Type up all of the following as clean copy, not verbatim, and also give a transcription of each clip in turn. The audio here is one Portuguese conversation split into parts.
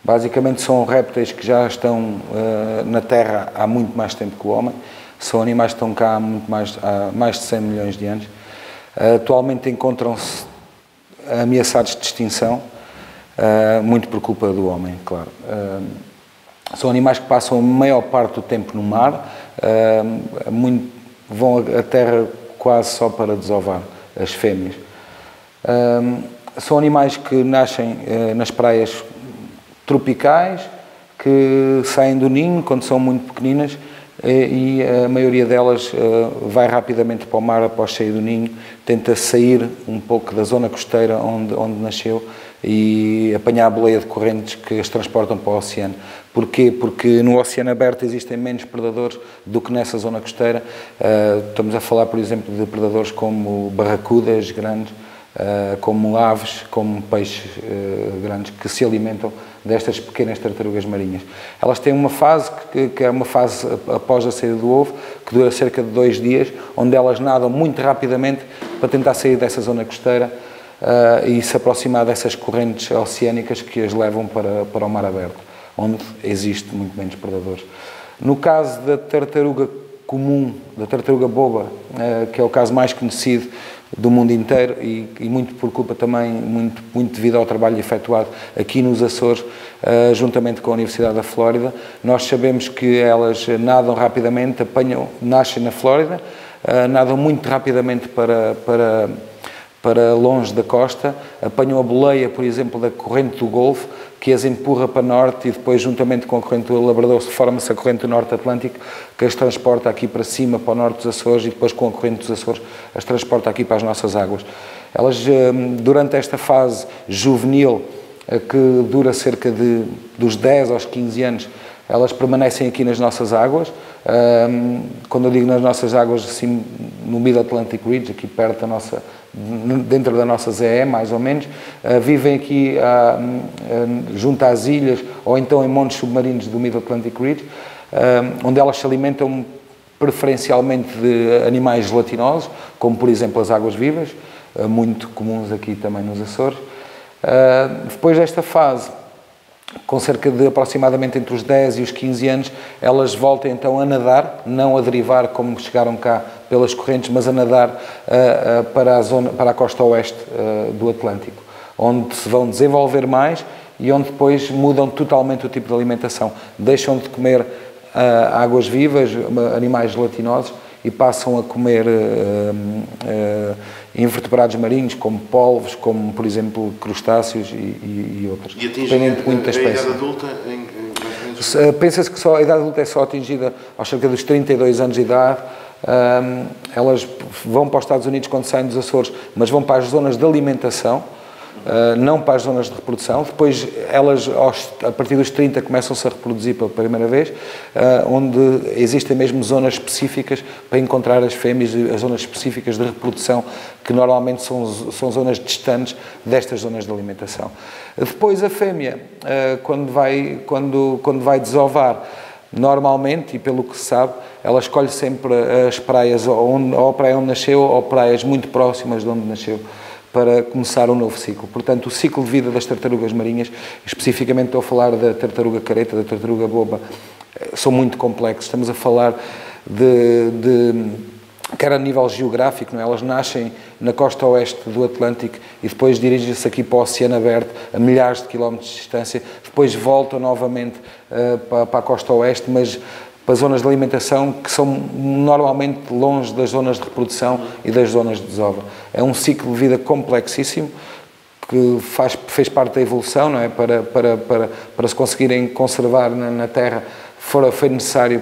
Basicamente são répteis que já estão na Terra há muito mais tempo que o homem, são animais que estão cá há mais de 100 milhões de anos. Atualmente encontram-se ameaçados de extinção, muito por culpa do homem, claro. São animais que passam a maior parte do tempo no mar, vão à terra quase só para desovar as fêmeas. São animais que nascem nas praias tropicais, que saem do ninho quando são muito pequeninas e a maioria delas vai rapidamente para o mar após sair do ninho, tenta sair um pouco da zona costeira onde nasceu e apanhar a boleia de correntes que as transportam para o oceano. Porquê? Porque no oceano aberto existem menos predadores do que nessa zona costeira. Estamos a falar, por exemplo, de predadores como barracudas grandes, como aves, como peixes grandes que se alimentam destas pequenas tartarugas marinhas. Elas têm uma fase que é uma fase após a saída do ovo, que dura cerca de 2 dias, onde elas nadam muito rapidamente para tentar sair dessa zona costeira e se aproximar dessas correntes oceânicas que as levam para o mar aberto, onde existe muito menos predadores. No caso da tartaruga comum, da tartaruga boba, que é o caso mais conhecido do mundo inteiro e muito por culpa também, muito devido ao trabalho efetuado aqui nos Açores, juntamente com a Universidade da Flórida, nós sabemos que elas nadam rapidamente, nascem na Flórida, nadam muito rapidamente para longe da costa, apanham a boleia, por exemplo, da corrente do Golfo, que as empurra para norte e depois, juntamente com a corrente do Labrador, forma-se a corrente do Norte Atlântico, que as transporta aqui para cima, para o norte dos Açores, e depois com a corrente dos Açores as transporta aqui para as nossas águas. Elas, durante esta fase juvenil, que dura cerca dos 10 aos 15 anos, elas permanecem aqui nas nossas águas. Quando eu digo nas nossas águas, assim, no Mid-Atlantic Ridge, aqui perto dentro da nossa ZE, mais ou menos, vivem aqui junto às ilhas ou então em montes submarinos do Mid-Atlantic Ridge, onde elas se alimentam preferencialmente de animais gelatinosos, como por exemplo as águas-vivas, muito comuns aqui também nos Açores. Depois desta fase, com cerca de aproximadamente entre os 10 e os 15 anos, elas voltam então a nadar, não a derivar como chegaram cá pelas correntes, mas a nadar para a costa oeste do Atlântico, onde se vão desenvolver mais e onde depois mudam totalmente o tipo de alimentação. Deixam de comer águas vivas, animais gelatinosos, e passam a comer invertebrados marinhos, como polvos, como, por exemplo, crustáceos e outros. E atingem a idade adulta? Pensa-se que a idade adulta é só atingida aos cerca dos 32 anos de idade. Elas vão para os Estados Unidos quando saem dos Açores, mas vão para as zonas de alimentação, não para as zonas de reprodução. Depois elas, a partir dos 30, começam-se a reproduzir pela primeira vez, onde existem mesmo zonas específicas para encontrar as fêmeas, as zonas específicas de reprodução, que normalmente são zonas distantes destas zonas de alimentação. Depois a fêmea, quando vai desovar, normalmente, e pelo que se sabe, ela escolhe sempre as praias, ou a praia onde nasceu, ou praias muito próximas de onde nasceu, para começar um novo ciclo. Portanto, o ciclo de vida das tartarugas marinhas, especificamente estou a falar da tartaruga careta, da tartaruga boba, são muito complexos. Estamos a falar quer a nível geográfico, não é? Elas nascem na costa oeste do Atlântico e depois dirigem-se aqui para o Oceano Aberto, a milhares de quilómetros de distância, depois voltam novamente para a costa oeste, mas para zonas de alimentação que são normalmente longe das zonas de reprodução e das zonas de desova. É um ciclo de vida complexíssimo que fez parte da evolução, não é? Para se conseguirem conservar na Terra, foi necessário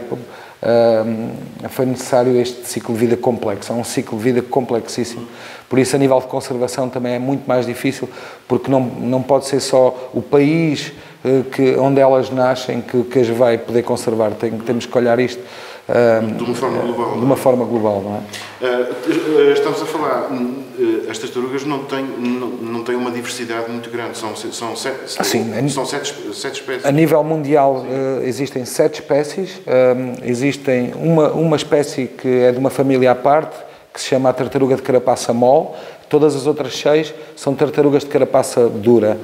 este ciclo de vida complexo. É um ciclo de vida complexíssimo. Por isso, a nível de conservação também é muito mais difícil, porque não pode ser só o país onde elas nascem que as vai poder conservar. Temos que olhar isto de uma forma global, não é? Estamos a falar, as tartarugas não têm uma diversidade muito grande, são 7 espécies. A nível mundial existem 7 espécies, existem uma espécie que é de uma família à parte, que se chama a tartaruga de carapaça mole. Todas as outras 6 são tartarugas de carapaça dura.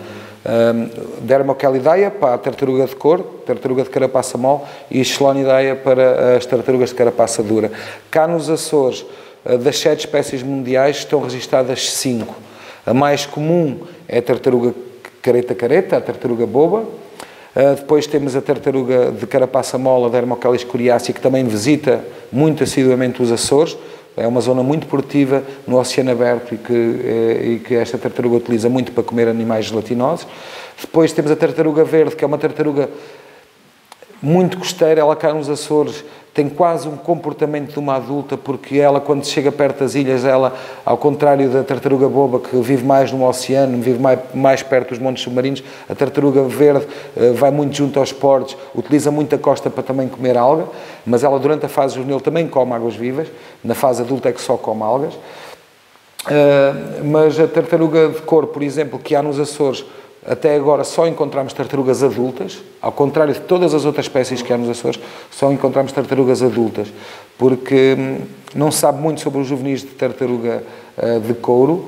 Dermochelidea para a tartaruga de cor, tartaruga de carapaça mole, e Schelonidaea para as tartarugas de carapaça dura. Cá nos Açores, das 7 espécies mundiais, estão registadas 5. A mais comum é a tartaruga careta-careta, a tartaruga boba. Depois temos a tartaruga de carapaça mole, a Dermochelys coriacea, que também visita muito assiduamente os Açores. É uma zona muito produtiva no oceano aberto e que esta tartaruga utiliza muito para comer animais gelatinosos. Depois temos a tartaruga verde, que é uma tartaruga muito costeira. Ela cá nos Açores tem quase um comportamento de uma adulta, porque ela, quando chega perto das ilhas, ela, ao contrário da tartaruga boba, que vive mais no oceano, vive mais perto dos montes submarinos, a tartaruga verde vai muito junto aos portos, utiliza muito a costa para também comer alga, mas ela durante a fase juvenil também come águas vivas, na fase adulta é que só come algas. Mas a tartaruga de cor, por exemplo, que há nos Açores, até agora só encontramos tartarugas adultas, ao contrário de todas as outras espécies que há nos Açores, só encontramos tartarugas adultas, porque não se sabe muito sobre os juvenis de tartaruga de couro,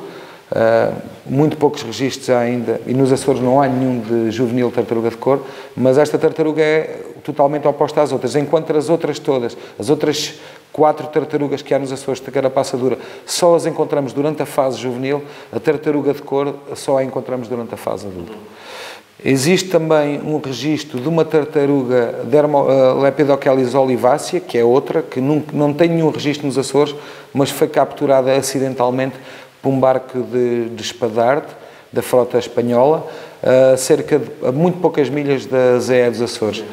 muito poucos registros há ainda, e nos Açores não há nenhum de juvenil de tartaruga de couro, mas esta tartaruga é totalmente oposta às outras, enquanto as outras todas, as outras 4 tartarugas que há nos Açores de carapaça dura, só as encontramos durante a fase juvenil, a tartaruga de cor só a encontramos durante a fase adulta. Existe também um registro de uma tartaruga Lepidochelys olivácea, que é outra, que não tem nenhum registro nos Açores, mas foi capturada acidentalmente por um barco de espadarte da frota espanhola, a muito poucas milhas da ZE dos Açores.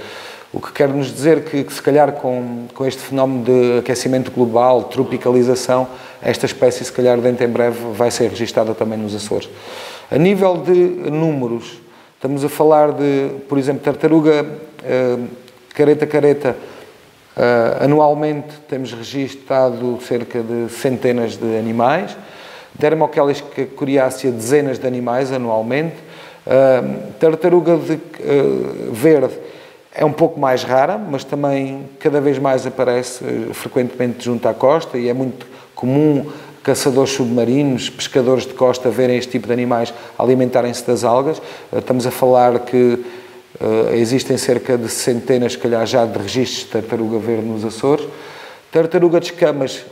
O que quer nos dizer que se calhar com este fenómeno de aquecimento global, tropicalização, esta espécie se calhar dentro em breve vai ser registada também nos Açores. A nível de números, estamos a falar de, por exemplo, tartaruga careta-careta, anualmente temos registado cerca de centenas de animais, Dermochelys coriacea dezenas de animais anualmente, tartaruga verde é um pouco mais rara, mas também cada vez mais aparece frequentemente junto à costa e é muito comum caçadores submarinos, pescadores de costa verem este tipo de animais alimentarem-se das algas. Estamos a falar que existem cerca de centenas, se calhar, já de registros de tartaruga verde nos Açores. Tartaruga de escamas,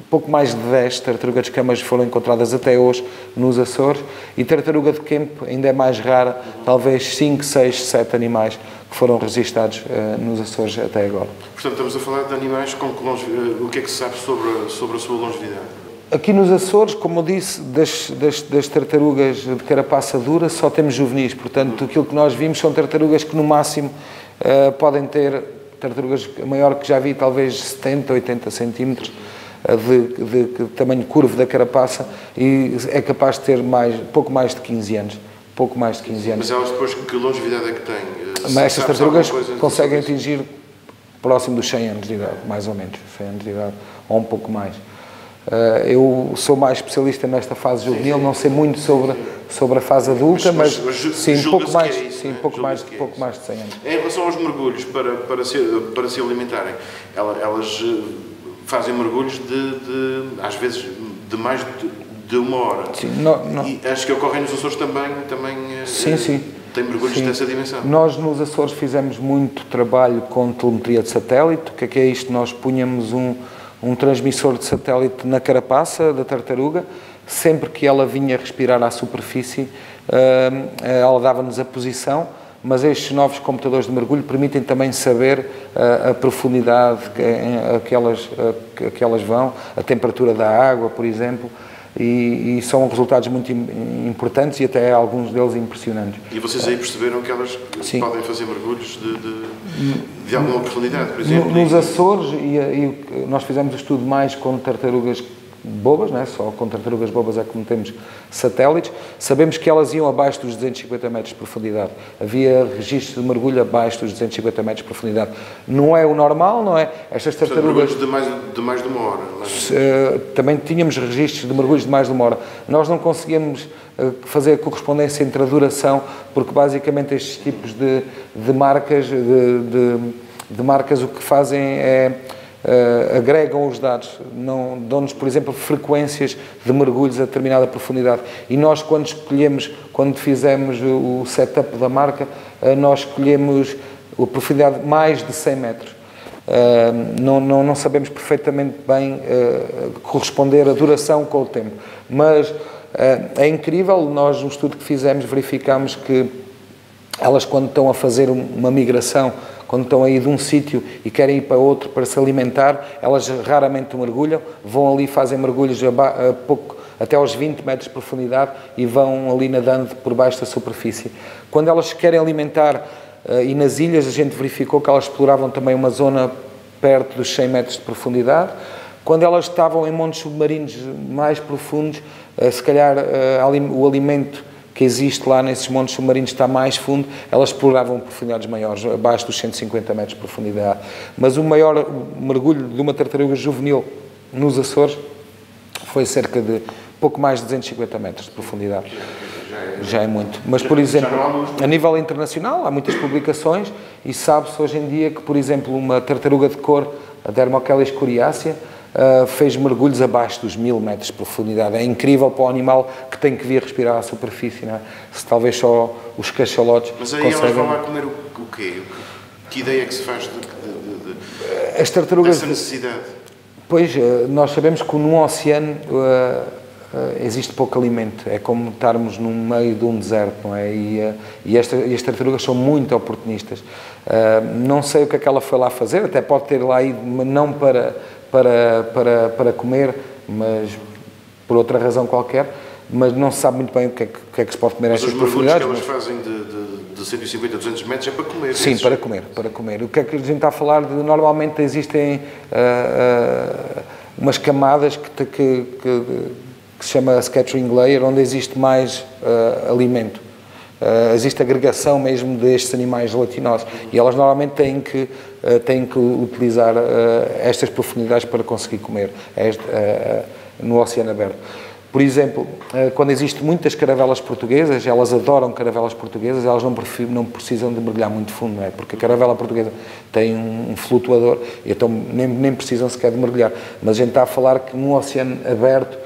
pouco mais de 10 tartarugas de escamas foram encontradas até hoje nos Açores, e tartaruga de Kemp ainda é mais rara, talvez 5, 6, 7 animais que foram registados nos Açores até agora. Portanto, estamos a falar de animais com que o que é que se sabe sobre a sua longevidade? Aqui nos Açores, como eu disse, das tartarugas de carapaça dura só temos juvenis, portanto aquilo que nós vimos são tartarugas que no máximo podem ter, tartarugas maior que já vi, talvez 70, 80 centímetros, de tamanho curvo da carapaça, e é capaz de ter pouco mais de 15 anos. Pouco mais de 15 anos. Mas elas depois, que longevidade é que têm? Mas estas tartarugas conseguem atingir próximo dos 100 anos de idade, mais ou menos, 100 anos de idade, ou um pouco mais. Eu sou mais especialista nesta fase juvenil, não sei muito sobre a fase adulta, mas sim, pouco mais, pouco mais de 100 anos. Em relação aos mergulhos, para se alimentarem, elas fazem mergulhos às vezes de mais de 1 hora. Sim, e acho que ocorrem nos Açores também sim. Tem mergulhos dessa dimensão. Nós nos Açores fizemos muito trabalho com telemetria de satélite. O que é isto? Nós punhamos um transmissor de satélite na carapaça da tartaruga. Sempre que ela vinha respirar à superfície, ela dava-nos a posição, mas estes novos computadores de mergulho permitem também saber a profundidade a que elas vão, a temperatura da água, por exemplo, e são resultados muito importantes e até alguns deles impressionantes. E vocês aí perceberam que elas podem fazer mergulhos de alguma profundidade, por exemplo? Nos Açores, e nós fizemos o estudo mais com tartarugas bobas, né? Só com tartarugas bobas é que temos satélites, sabemos que elas iam abaixo dos 250 metros de profundidade. Havia registros de mergulho abaixo dos 250 metros de profundidade. Não é o normal, não é? Estas tartarugas... De mais de 1 hora. Também tínhamos registros de mergulhos de mais de 1 hora. Nós não conseguíamos fazer a correspondência entre a duração, porque basicamente estes tipos de marcas o que fazem é agregam os dados, dão-nos, por exemplo, frequências de mergulhos a determinada profundidade. E nós, quando fizemos o setup da marca, nós escolhemos a profundidade mais de 100 metros. Não sabemos perfeitamente bem corresponder a duração com o tempo, mas é incrível. Nós, no estudo que fizemos, verificamos que elas, quando estão a fazer uma migração, quando estão a ir de um sítio e querem ir para outro para se alimentar, elas raramente mergulham, vão ali, fazem mergulhos até aos 20 metros de profundidade e vão ali nadando por baixo da superfície. Quando elas se querem alimentar, e nas ilhas a gente verificou que elas exploravam também uma zona perto dos 100 metros de profundidade. Quando elas estavam em montes submarinos mais profundos, se calhar o alimento que existe lá nesses montes submarinos está mais fundo, elas exploravam profundidades maiores, abaixo dos 150 metros de profundidade. Mas o maior mergulho de uma tartaruga juvenil nos Açores foi cerca de pouco mais de 250 metros de profundidade. Já é muito. Mas, por exemplo, a nível internacional, há muitas publicações e sabe-se hoje em dia que, por exemplo, uma tartaruga de cor, a Dermochelis coriacea, fez mergulhos abaixo dos 1000 metros de profundidade. É incrível para o animal que tem que vir respirar à superfície, não é? Se talvez só os cachalotes conseguem... Mas aí elas vão lá comer o quê? Que ideia é que se faz as tartarugas, dessa necessidade? Pois, nós sabemos que num oceano existe pouco alimento. É como estarmos no meio de um deserto, não é? E as tartarugas são muito oportunistas. Não sei o que é que ela foi lá fazer, até pode ter lá ido, mas não para comer, mas por outra razão qualquer, mas não se sabe muito bem o que é que se pode comer estas profundidades. Mas os mergulhos que elas fazem de 150 a 200 metros é para comer? Sim, para comer. O que é que a gente está a falar de? Normalmente existem umas camadas que se chama scattering layer, onde existe mais alimento. Existe agregação mesmo destes animais gelatinosos e elas normalmente têm que utilizar estas profundidades para conseguir comer no oceano aberto. Por exemplo, quando existem muitas caravelas portuguesas, elas adoram caravelas portuguesas, elas não precisam de mergulhar muito fundo, não é? Porque a caravela portuguesa tem um flutuador, e então nem precisam sequer de mergulhar. Mas a gente está a falar que no oceano aberto,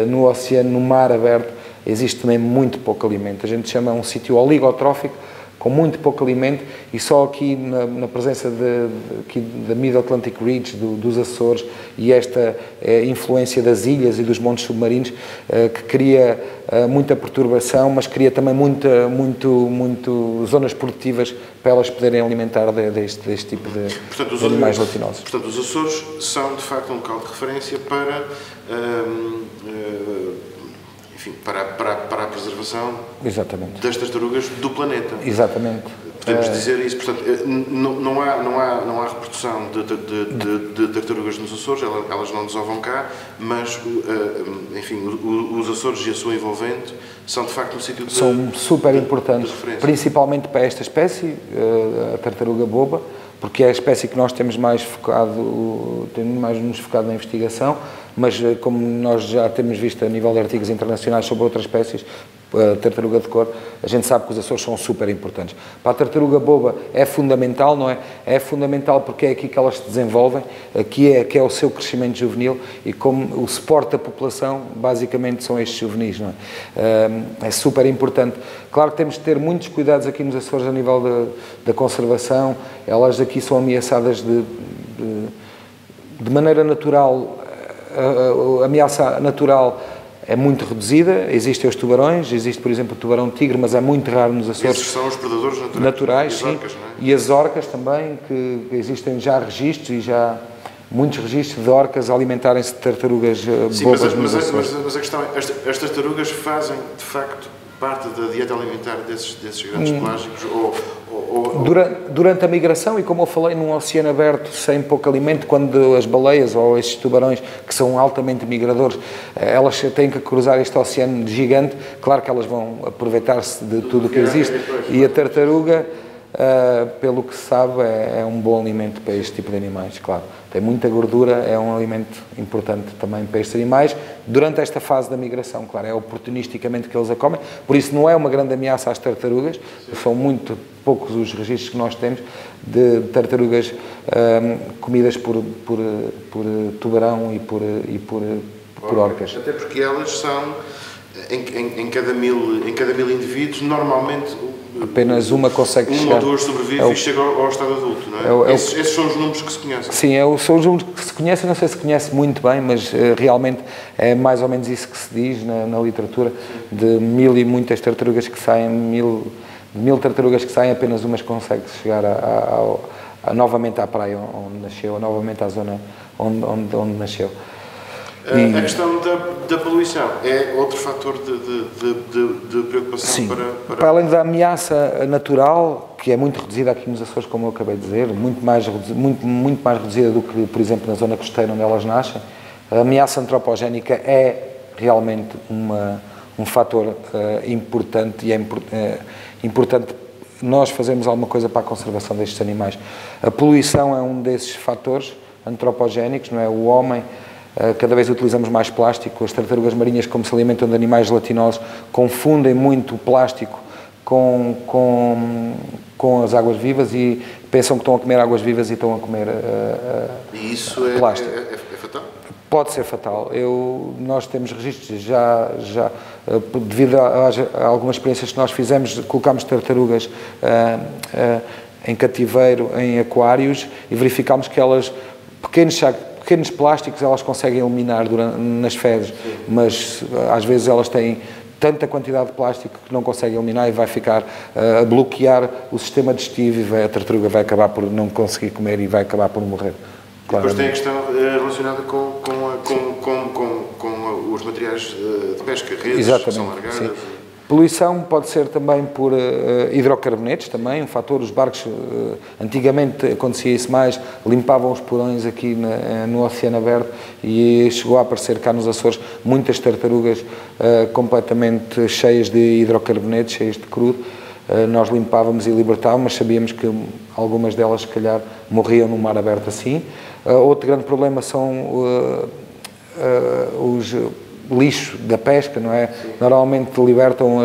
no mar aberto, existe também muito pouco alimento. A gente chama um sítio oligotrófico, com muito pouco alimento, e só aqui na presença da Mid-Atlantic Ridge, dos Açores, e esta influência das ilhas e dos montes submarinos, que cria muita perturbação, mas cria também muito zonas produtivas para elas poderem alimentar deste tipo de animais gelatinosos. Portanto, os Açores são, de facto, um local de referência para... enfim, para a preservação das tartarugas do planeta. Exatamente. Podemos dizer isso. Portanto, não há reprodução de tartarugas nos Açores, elas não desovam cá, mas, enfim, os Açores e a sua envolvente são, de facto, um sítio de são super importantes, principalmente para esta espécie, a tartaruga boba, porque é a espécie que nós temos mais nos focado na investigação, mas como nós já temos visto a nível de artigos internacionais sobre outras espécies, a tartaruga de cor, a gente sabe que os Açores são super importantes. Para a tartaruga boba é fundamental, não é? É fundamental porque é aqui que elas se desenvolvem, que é o seu crescimento juvenil, e como o suporte da população, basicamente, são estes juvenis, não é? É super importante. Claro que temos de ter muitos cuidados aqui nos Açores a nível da conservação. Elas aqui são ameaçadas de maneira natural. A ameaça natural é muito reduzida. Existem os tubarões, existe, por exemplo, o tubarão-tigre, mas é muito raro nos Açores. Esses são os predadores naturais, sim. Orcas, não é? E as orcas também, que existem já registros, e já muitos registros de orcas alimentarem-se de tartarugas bobas nos Açores. Mas a questão é, as tartarugas fazem, de facto, parte da dieta alimentar desses grandes pelágicos? Durante a migração, e como eu falei, num oceano aberto sem pouco alimento, quando as baleias ou estes tubarões, que são altamente migradores, elas têm que cruzar este oceano gigante, claro que elas vão aproveitar-se de tudo o que existe, e a tartaruga pelo que se sabe, é um bom alimento para este tipo de animais, claro. Tem muita gordura, é um alimento importante também para estes animais, durante esta fase da migração, claro, é oportunisticamente que eles a comem, por isso não é uma grande ameaça às tartarugas, são muito poucos os registros que nós temos de tartarugas comidas por tubarão e por orcas. Até porque elas são, em cada mil indivíduos, normalmente apenas uma consegue chegar. Uma ou duas sobrevive e chega ao estado adulto, não é? Esses são os números que se conhecem. Sim, são os números que se conhecem, não sei se conhece muito bem, mas realmente é mais ou menos isso que se diz na literatura, de 1000 e muitas tartarugas que saem, 1000 tartarugas que saem, apenas umas consegue chegar novamente à praia onde nasceu, novamente à zona onde nasceu. A questão da poluição é outro fator de preocupação. Sim, para além da ameaça natural, que é muito reduzida aqui nos Açores, como eu acabei de dizer, muito mais reduzida do que, por exemplo, na zona costeira onde elas nascem, a ameaça antropogénica é realmente um fator importante e é importante nós fazermos alguma coisa para a conservação destes animais. A poluição é um desses fatores antropogénicos, não é? O homem... Cada vez utilizamos mais plástico, as tartarugas marinhas, como se alimentam de animais gelatinosos, confundem muito o plástico com as águas vivas e pensam que estão a comer águas vivas e estão a comer e isso plástico. É fatal? Pode ser fatal. Nós temos registros devido a algumas experiências que nós fizemos, colocámos tartarugas em cativeiro, em aquários, e verificámos que elas, pequenos plásticos elas conseguem eliminar nas fezes, mas às vezes elas têm tanta quantidade de plástico que não conseguem eliminar e vai ficar a bloquear o sistema digestivo e a tartaruga vai acabar por não conseguir comer e vai acabar por morrer. Depois tem a questão relacionada com os materiais de pesca, redes que são largadas. Sim. Poluição pode ser também por hidrocarbonetos, também, um fator. Os barcos, antigamente acontecia isso mais, limpavam os porões aqui no Oceano Aberto e chegou a aparecer cá nos Açores muitas tartarugas completamente cheias de hidrocarbonetos, cheias de crudo. Nós limpávamos e libertávamos, mas sabíamos que algumas delas, se calhar, morriam no mar aberto assim. Outro grande problema são os lixo da pesca, não é? Sim. Normalmente libertam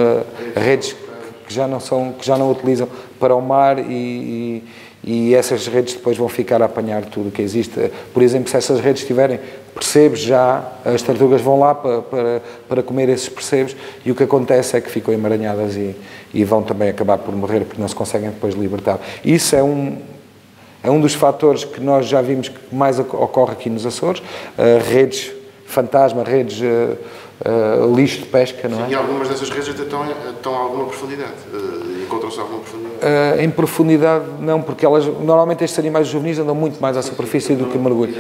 redes que já não utilizam para o mar e essas redes depois vão ficar a apanhar tudo o que existe. Por exemplo, se essas redes tiverem percebes já, as tartarugas vão lá para comer esses percebes e o que acontece é que ficam emaranhadas e vão também acabar por morrer porque não se conseguem depois libertar. Isso é um dos fatores que nós já vimos que mais ocorre aqui nos Açores, redes fantasma, redes lixo de pesca, não é? Sim, e algumas dessas redes até estão a alguma profundidade, encontram-se a alguma profundidade? Em profundidade não, porque normalmente estes animais juvenis andam muito mais à superfície do que mergulho.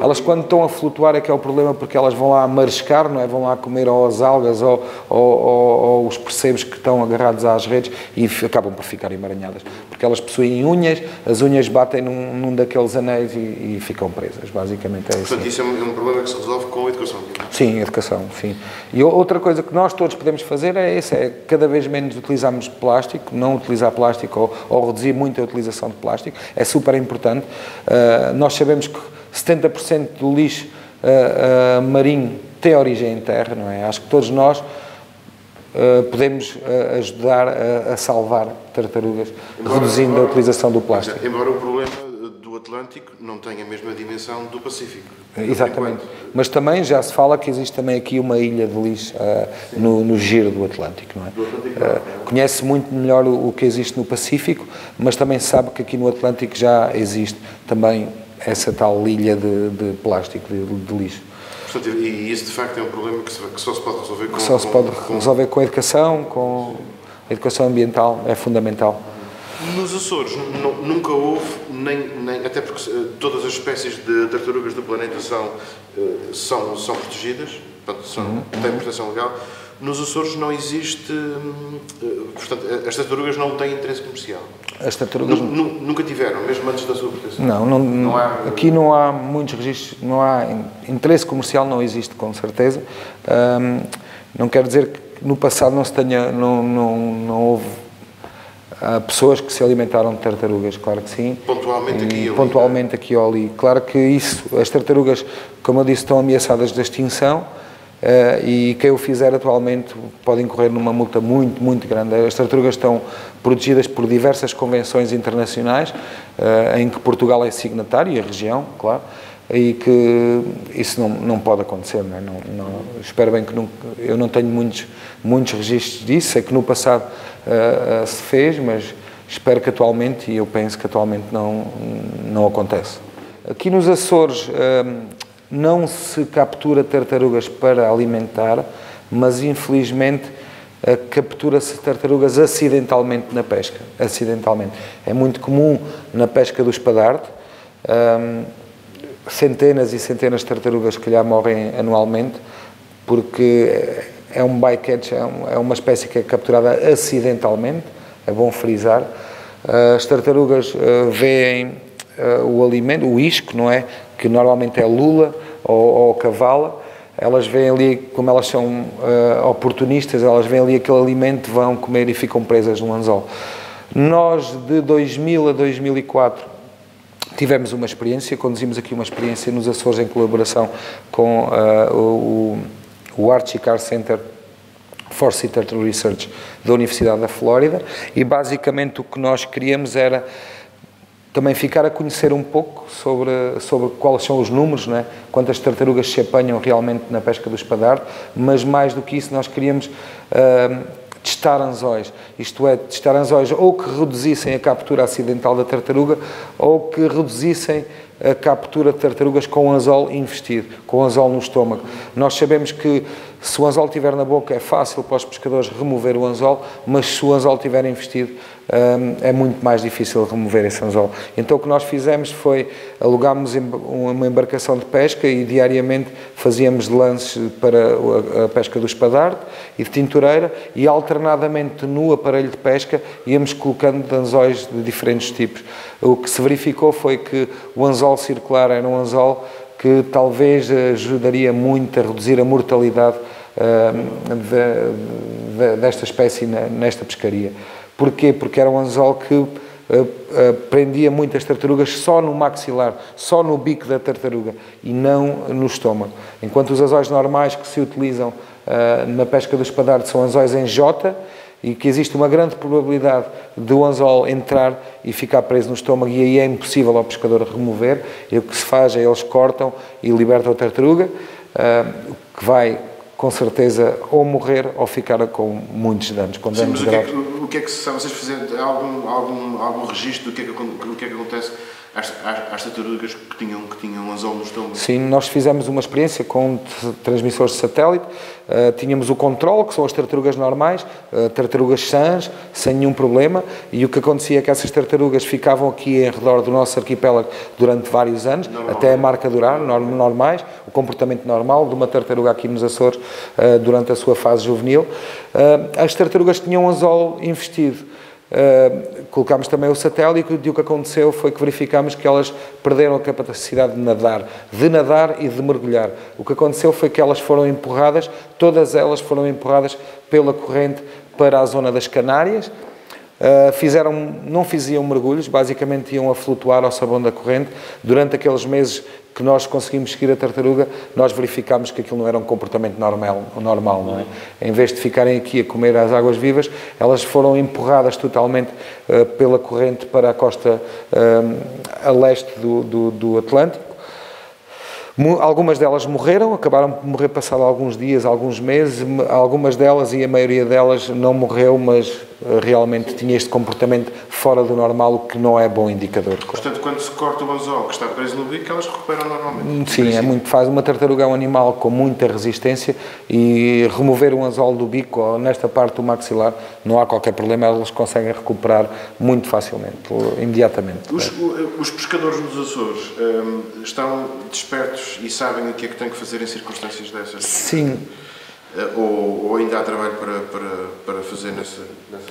Elas quando estão a flutuar é que é o problema, porque elas vão lá mariscar, não é? Vão lá comer ou as algas ou os percebes que estão agarrados às redes e acabam por ficar emaranhadas, porque elas possuem unhas, as unhas batem num daqueles anéis e ficam presas, basicamente é isso. Portanto, isso é um problema que se resolve com a educação? Sim, educação, sim. E outra coisa que nós todos podemos fazer é cada vez menos utilizarmos plástico, não utilizar plástico ou reduzir muito a utilização de plástico, é super importante. Nós sabemos que 70% do lixo marinho tem origem em terra, não é? Acho que todos nós podemos ajudar a salvar tartarugas, reduzindo a utilização do plástico. Embora o problema do Atlântico não tenha a mesma dimensão do Pacífico. Exatamente. Mas também já se fala que existe também aqui uma ilha de lixo no giro do Atlântico, não é? Conhece muito melhor o que existe no Pacífico, mas também se sabe que aqui no Atlântico já existe também essa tal ilha de plástico, de lixo. Portanto, e isso de facto é um problema que só se pode resolver com... Só se pode resolver com a educação, a educação ambiental, é fundamental. Nos Açores nunca houve, nem até porque todas as espécies de tartarugas do planeta são protegidas, portanto, têm proteção legal. Nos Açores não existe, portanto, as tartarugas não têm interesse comercial. As tartarugas nunca tiveram, mesmo antes da sua proteção. Não há, aqui não há muitos registros, não há interesse comercial, não existe com certeza. Não quer dizer que no passado não houve Há pessoas que se alimentaram de tartarugas, claro que sim. Pontualmente aqui e ali. Pontualmente aqui ou ali. Claro que isso, as tartarugas, como eu disse, estão ameaçadas de extinção e quem o fizer atualmente pode incorrer numa multa muito, muito grande. As tartarugas estão protegidas por diversas convenções internacionais, em que Portugal é signatário, e a região, claro, e que isso não pode acontecer, não é? Espero bem que eu não tenho muitos registros disso, sei que no passado se fez, mas espero que atualmente, e eu penso que atualmente não acontece. Aqui nos Açores não se captura tartarugas para alimentar, mas infelizmente captura-se tartarugas acidentalmente na pesca, acidentalmente. É muito comum na pesca do espadarte, centenas e centenas de tartarugas que calhar morrem anualmente, porque é um bycatch, é uma espécie que é capturada acidentalmente, é bom frisar. As tartarugas veem o alimento, o isco, não é? Que normalmente é lula ou cavala, elas veem ali, como elas são oportunistas, elas veem ali aquele alimento, vão comer e ficam presas no anzol. Nós, de 2000 a 2004, tivemos uma experiência, conduzimos aqui uma experiência nos Açores em colaboração com o Archie Carr Center for Sea Turtle Research da Universidade da Flórida, e basicamente o que nós queríamos era também ficar a conhecer um pouco sobre quais são os números, não é? Quantas tartarugas se apanham realmente na pesca do espadarte, mas mais do que isso nós queríamos testar anzóis, isto é, testar anzóis ou que reduzissem a captura acidental da tartaruga ou que reduzissem a captura de tartarugas com o anzol investido, com o anzol no estômago. Nós sabemos que se o anzol estiver na boca é fácil para os pescadores remover o anzol, mas se o anzol estiver investido é muito mais difícil remover esse anzol. Então o que nós fizemos foi alugámos uma embarcação de pesca e diariamente fazíamos lances para a pesca do espadarte e de tintureira, e alternadamente no aparelho de pesca íamos colocando anzóis de diferentes tipos. O que se verificou foi que o anzol circular era um anzol que talvez ajudaria muito a reduzir a mortalidade desta espécie nesta pescaria. Porquê? Porque era um anzol que prendia muitas tartarugas só no maxilar, só no bico da tartaruga e não no estômago. Enquanto os anzóis normais que se utilizam na pesca do espadarte são anzóis em J, e que existe uma grande probabilidade do anzol entrar e ficar preso no estômago, e aí é impossível ao pescador remover, e o que se faz é eles cortam e libertam a tartaruga, que vai com certeza ou morrer ou ficar com muitos danos, com danos graves. O que é que vocês fizeram? Algum registro do que é que acontece às tartarugas que tinham anzol no estômago? Sim, nós fizemos uma experiência com transmissores de satélite, tínhamos o controle, que são as tartarugas normais, tartarugas sãs, sem nenhum problema, e o que acontecia é que essas tartarugas ficavam aqui em redor do nosso arquipélago durante vários anos, até a marca durar, normais, o comportamento normal de uma tartaruga aqui nos Açores durante a sua fase juvenil. As tartarugas tinham anzol investido. Colocámos também o satélite, e o que aconteceu foi que verificámos que elas perderam a capacidade de nadar e de mergulhar. O que aconteceu foi que elas foram empurradas, todas elas foram empurradas pela corrente para a zona das Canárias. Não faziam mergulhos, basicamente iam a flutuar ao sabão da corrente. Durante aqueles meses que nós conseguimos seguir a tartaruga, nós verificámos que aquilo não era um comportamento normal, não é? Em vez de ficarem aqui a comer as águas vivas, elas foram empurradas totalmente pela corrente para a costa a leste do Atlântico. Algumas delas morreram, acabaram por morrer passado alguns dias, alguns meses. Algumas delas, e a maioria delas, não morreu, mas realmente tinha este comportamento fora do normal, o que não é bom indicador. Portanto, quando se corta o anzol que está preso no bico, elas recuperam normalmente? Sim, é muito fácil. Uma tartaruga é um animal com muita resistência, e remover um anzol do bico ou nesta parte do maxilar não há qualquer problema, elas conseguem recuperar muito facilmente, imediatamente. Os pescadores nos Açores estão despertos e sabem o que é que têm que fazer em circunstâncias dessas? Sim. Ou ainda há trabalho para fazer nessa...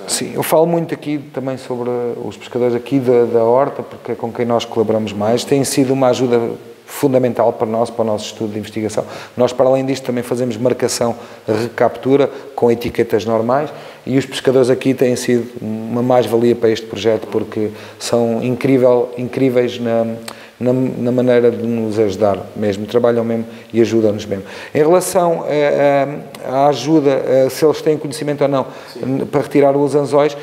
Sim, eu falo muito aqui também sobre os pescadores aqui da Horta, porque é com quem nós colaboramos mais. Tem sido uma ajuda fundamental para o nosso estudo de investigação. Nós, para além disto, também fazemos marcação, recaptura com etiquetas normais, e os pescadores aqui têm sido uma mais-valia para este projeto, porque são incríveis na maneira de nos ajudar mesmo, trabalham mesmo e ajudam-nos mesmo. Em relação à ajuda, se eles têm conhecimento ou não, para retirar os anzóis,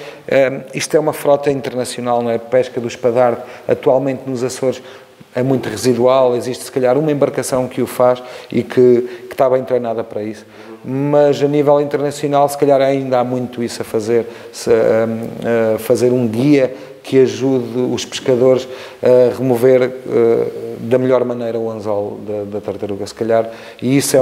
isto é uma frota internacional, não é? Pesca do espadarte, atualmente nos Açores, é muito residual, existe se calhar uma embarcação que o faz e que está bem treinada para isso, mas a nível internacional se calhar ainda há muito isso a fazer, fazer um guia que ajude os pescadores a remover da melhor maneira o anzol da tartaruga, se calhar, e isso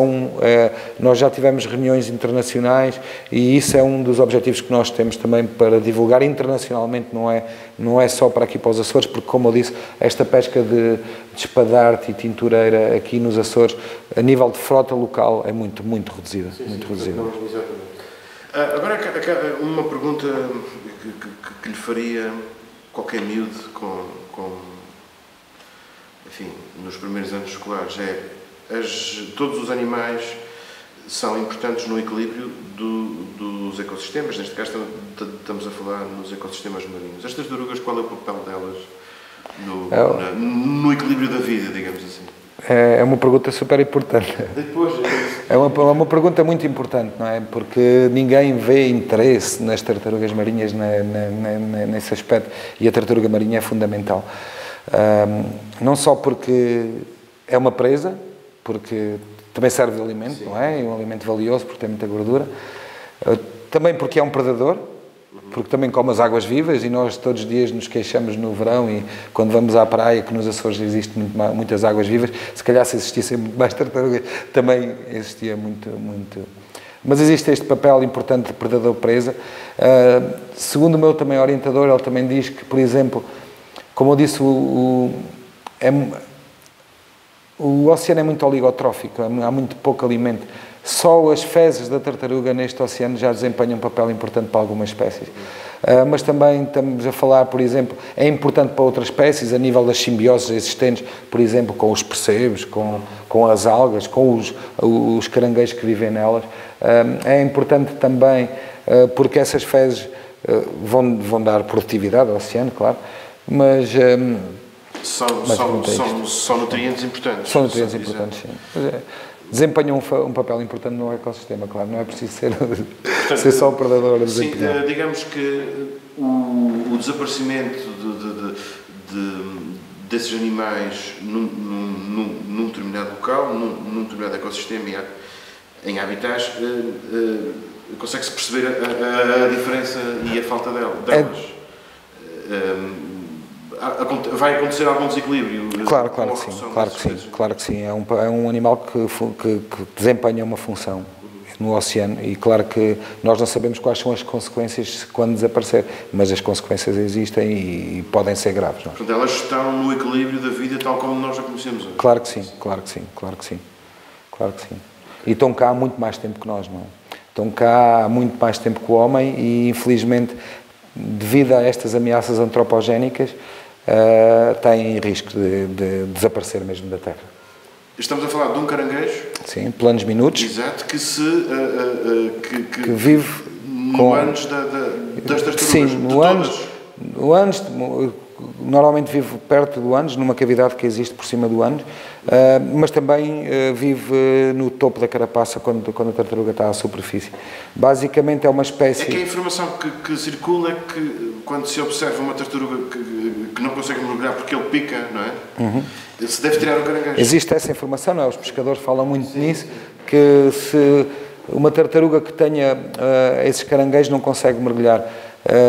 nós já tivemos reuniões internacionais e isso é um dos objetivos que nós temos também para divulgar internacionalmente, não é só para aqui para os Açores, porque, como eu disse, esta pesca de espadarte e tintureira aqui nos Açores, a nível de frota local, é muito reduzida. Muito reduzida. Agora, uma pergunta que lhe faria qualquer miúdo enfim, nos primeiros anos escolares todos os animais são importantes no equilíbrio dos ecossistemas, neste caso estamos a falar nos ecossistemas marinhos. As tartarugas, qual é o papel delas no equilíbrio da vida, digamos assim? É uma pergunta super importante. É uma pergunta muito importante, não é? Porque ninguém vê interesse nas tartarugas marinhas nesse aspecto, e a tartaruga marinha é fundamental. Não só porque é uma presa, porque também serve de alimento, sim, não é? É um alimento valioso porque tem muita gordura. Também porque é um predador, porque também come as águas vivas, e nós todos os dias nos queixamos no verão e quando vamos à praia que nos Açores existem muitas águas vivas. Se calhar se existissem muito mais tartarugas também existia muito. Mas existe este papel importante de predador-presa. Segundo o meu também orientador, ele também diz que, por exemplo, como eu disse, o oceano é muito oligotrófico, há muito pouco alimento. Só as fezes da tartaruga neste oceano já desempenham um papel importante para algumas espécies. Mas também estamos a falar, por exemplo, é importante para outras espécies, a nível das simbioses existentes, por exemplo, com os percebes, com as algas, com os caranguejos que vivem nelas. É importante também, porque essas fezes vão dar produtividade ao oceano, claro, mas... São nutrientes importantes. São nutrientes importantes, sim. Desempenham um papel importante no ecossistema, claro, não é preciso ser só o predador a desempenhar. Sim, digamos que o desaparecimento desses animais num determinado local, num determinado ecossistema, em habitats, consegue-se perceber a diferença e a falta delas. Vai acontecer algum desequilíbrio? Claro que sim. É um animal que desempenha uma função no oceano, e claro que nós não sabemos quais são as consequências quando desaparecer, mas as consequências existem e podem ser graves. Não? Portanto, elas estão no equilíbrio da vida tal como nós a conhecemos hoje? Claro que sim. E estão cá há muito mais tempo que nós, não é? Estão cá há muito mais tempo que o homem e, infelizmente, devido a estas ameaças antropogénicas, têm risco de desaparecer mesmo da Terra. Estamos a falar de um caranguejo? Sim, planos minutos. Exato, que vive no ânus das tartarugas. Sim, no ânus, normalmente vive perto do ânus, numa cavidade que existe por cima do ânus, mas também vive no topo da carapaça quando a tartaruga está à superfície. Basicamente é uma espécie... É que a informação que circula é que quando se observa uma tartaruga que não consegue mergulhar porque ele pica, não é? Uhum. Se deve tirar o caranguejo. Existe essa informação, não é? Os pescadores falam muito nisso, que se uma tartaruga que tenha esses caranguejos não consegue mergulhar.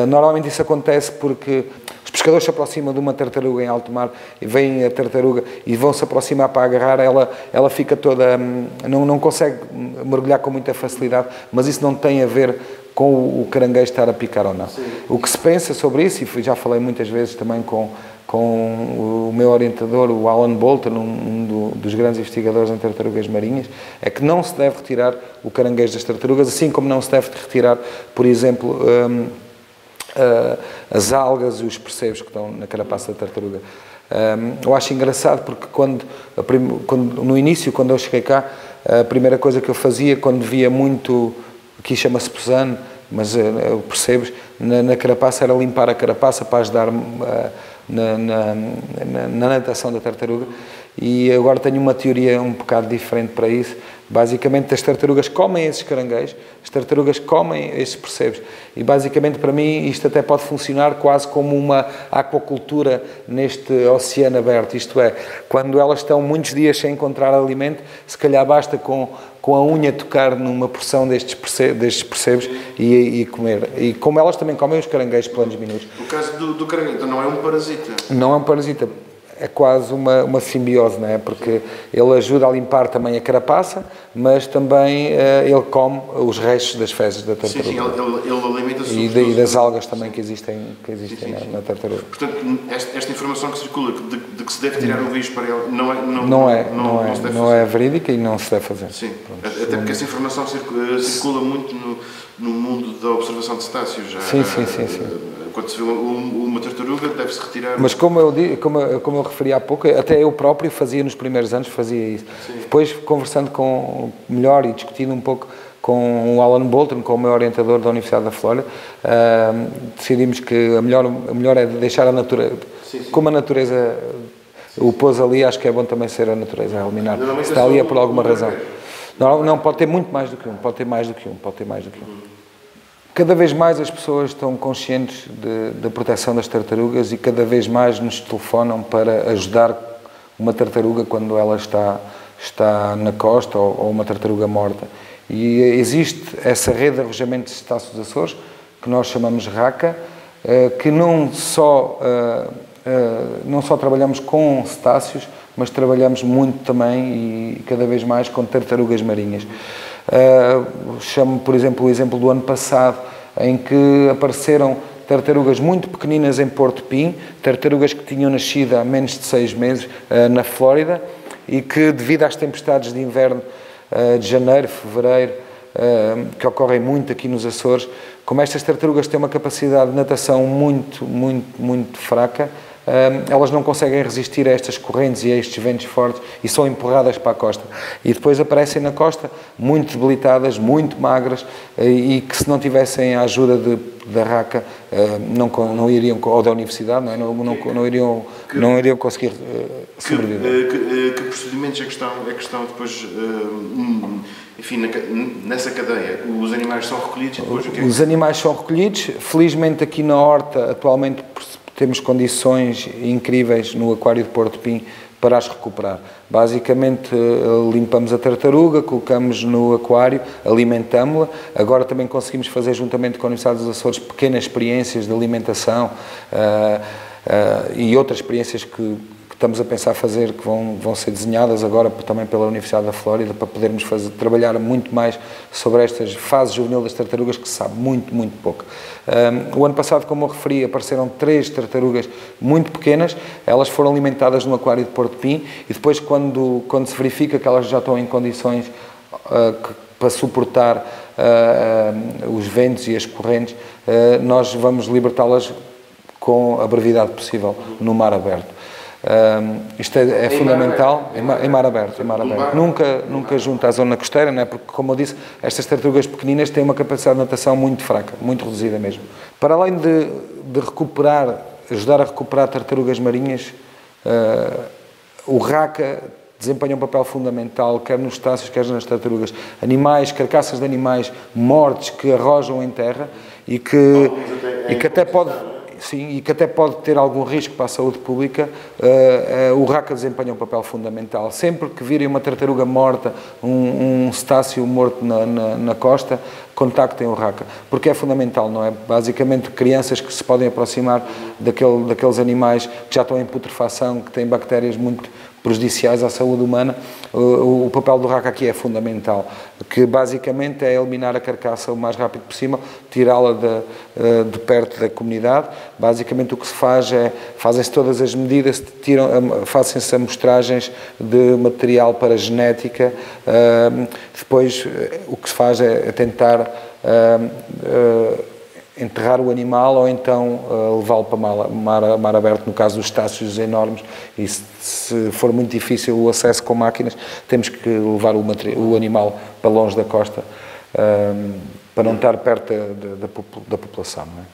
Normalmente isso acontece porque os pescadores se aproximam de uma tartaruga em alto mar e vêm a tartaruga e vão se aproximar para agarrar, ela fica toda... não consegue mergulhar com muita facilidade, mas isso não tem a ver com o caranguejo estar a picar ou não. Sim. O que se pensa sobre isso, e já falei muitas vezes também com o meu orientador, o Alan Bolton, um dos grandes investigadores em tartarugas marinhas, é que não se deve retirar o caranguejo das tartarugas, assim como não se deve retirar, por exemplo, as algas e os percebes que estão na carapaça da tartaruga. Eu acho engraçado porque no início, quando eu cheguei cá, a primeira coisa que eu fazia, quando via muito, aqui chama-se pesano, mas percebes, na carapaça, era limpar a carapaça para ajudar na natação da tartaruga. E agora tenho uma teoria um bocado diferente para isso. Basicamente, as tartarugas comem esses caranguejos, as tartarugas comem esses percebes. E basicamente, para mim, isto até pode funcionar quase como uma aquacultura neste oceano aberto. Isto é, quando elas estão muitos dias sem encontrar alimento, se calhar basta com a unha tocar numa porção destes percebes e comer. E como elas também comem os caranguejos planos minutos. O caso do caranguejo, então não é um parasita? Não é um parasita. É quase uma simbiose, não é? Porque ele ajuda a limpar também a carapaça, mas também ele come os restos das fezes da tartaruga. Sim, ele alimenta-se e das algas também que existem na tartaruga. Portanto, esta informação que circula de que se deve tirar o bicho para ele não é verídica e não se deve fazer. Sim, pronto. Até porque essa informação circula muito no mundo da observação de cetáceos. Sim. Quando se vê uma tartaruga, deve-se retirar... Mas como eu referi há pouco, até eu próprio fazia nos primeiros anos, fazia isso. Sim. Depois, conversando melhor e discutindo um pouco com o Alan Bolton, com o meu orientador da Universidade da Flórida, decidimos que a melhor é deixar a natureza... Como a natureza o pôs ali, acho que é bom também ser a natureza a eliminar. Se está ali é por alguma razão. Não, pode ter muito mais do que um, pode ter mais do que um. Cada vez mais as pessoas estão conscientes da proteção das tartarugas e cada vez mais nos telefonam para ajudar uma tartaruga quando ela está na costa ou uma tartaruga morta. E existe essa rede de arrojamento de cetáceos dos Açores, que nós chamamos RACA, que não só trabalhamos com cetáceos, mas trabalhamos muito também e cada vez mais com tartarugas marinhas. Chamo, por exemplo, o exemplo do ano passado, em que apareceram tartarugas muito pequeninas em Porto Pim, tartarugas que tinham nascido há menos de 6 meses na Flórida e que, devido às tempestades de inverno de janeiro, fevereiro, que ocorrem muito aqui nos Açores, como estas tartarugas têm uma capacidade de natação muito fraca, elas não conseguem resistir a estas correntes e a estes ventos fortes e são empurradas para a costa. E depois aparecem na costa muito debilitadas, muito magras e que se não tivessem a ajuda da RACA não iriam, ou da universidade, não iriam conseguir sobreviver. Que procedimentos é que estão depois, enfim, nessa cadeia? Os animais são recolhidos e depois o quê? Os animais são recolhidos. Felizmente aqui na horta atualmente temos condições incríveis no aquário de Porto Pim para as recuperar. Basicamente limpamos a tartaruga, colocamos no aquário, alimentámo-la. Agora também conseguimos fazer juntamente com a Universidade dos Açores pequenas experiências de alimentação e outras experiências que estamos a pensar fazer, que vão ser desenhadas agora também pela Universidade da Flórida, para podermos trabalhar muito mais sobre estas fases juvenil das tartarugas, que se sabe muito pouco. O ano passado, como eu referi, apareceram 3 tartarugas muito pequenas, elas foram alimentadas no aquário de Porto Pim e depois quando se verifica que elas já estão em condições para suportar os ventos e as correntes, nós vamos libertá-las com a brevidade possível no mar aberto. Isto é fundamental em mar aberto. Nunca junto à zona costeira, não é? Porque, como eu disse, estas tartarugas pequeninas têm uma capacidade de natação muito fraca, muito reduzida mesmo. Para além de ajudar a recuperar tartarugas marinhas, o RACA desempenha um papel fundamental, quer nos cetáceos, quer nas tartarugas. Carcaças de animais mortos que arrojam em terra e que até pode... Sim, e que até pode ter algum risco para a saúde pública, o RACA desempenha um papel fundamental. Sempre que virem uma tartaruga morta, um cetáceo morto na costa, contactem o RACA, porque é fundamental, não é? Basicamente, crianças que se podem aproximar daqueles animais que já estão em putrefação, que têm bactérias muito prejudiciais à saúde humana, o papel do RACA aqui é fundamental, que basicamente é eliminar a carcaça o mais rápido possível, tirá-la de perto da comunidade. Basicamente o que se faz fazem-se todas as medidas, fazem-se amostragens de material para genética, depois o que se faz é tentar enterrar o animal ou então levá-lo para mar aberto, no caso dos estácios enormes, e se for muito difícil o acesso com máquinas, temos que levar o animal para longe da costa, para não estar perto da população, não é?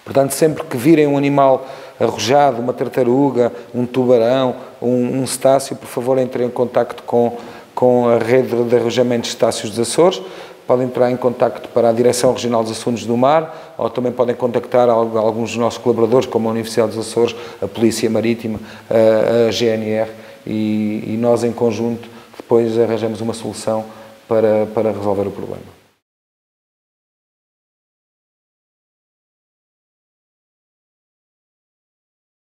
Portanto, sempre que virem um animal arrojado, uma tartaruga, um tubarão, um cetáceo, por favor, entrem em contacto com a rede de arrojamentos de cetáceos dos Açores. Podem entrar em contacto para a Direção Regional dos Assuntos do Mar, ou também podem contactar alguns dos nossos colaboradores, como a Universidade dos Açores, a Polícia Marítima, a GNR, e nós, em conjunto, depois arranjamos uma solução para resolver o problema.